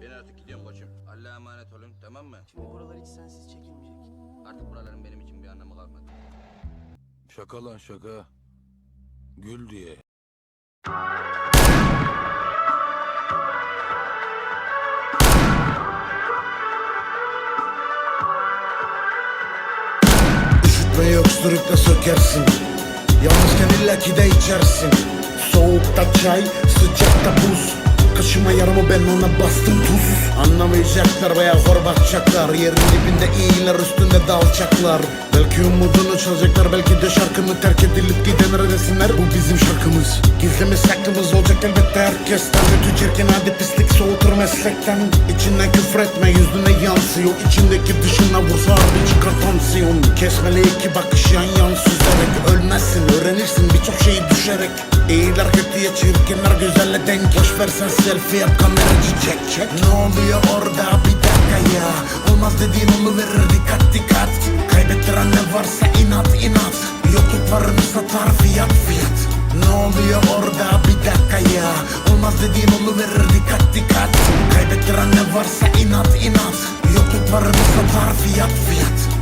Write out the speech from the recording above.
Ben artık gidiyorum koçum. Allah'a emanet olun, tamam mı? Şimdi buralar hiç sensiz çekilmeyecek. Artık buraların benim için bir anlamı kalmadı. Şaka lan şaka. Gül diye. Üşütme öksürükle sökersin. Yalnızken illaki de içersin. Soğukta çay, sıcakta buz. Kaşıma yaramı ben ona bastım tuz. Anlamayacaklar veya hor bakacaklar. Yerin dibinde iyiler, üstünde de alçaklar. Belki umudunu çalacaklar, belki de şarkını terk edilip gidenlere desinler bu bizim şarkımız. Gizlimiz saklımız olacak elbette herkesten. Kötü çirkin hadi pislik soğutur meslekten. İçinden küfür etme yüzüne yansıyor. İçindeki dışına vursa harbi çıkar tansiyon. Kesmeli iki bakış yan yan süzerek. Ölmezsin öğrenirsin birçok şeyi düşerek. İyiler kötüye, çirkinler güzelle denk. Boş versen selfie yap, kameracı çek. Ne oluyor orada bir dakika ya. Olmaz dediğin oluverir, dikkat dikkat. Kaybettiren ne varsa inat inat. Yokluk varını satar fiyat fiyat. Ne oluyor orada bir dakika ya. Olmaz dediğin oluverir, dikkat dikkat. Kaybettiren ne varsa inat inat. Yokluk varını satar fiyat fiyat.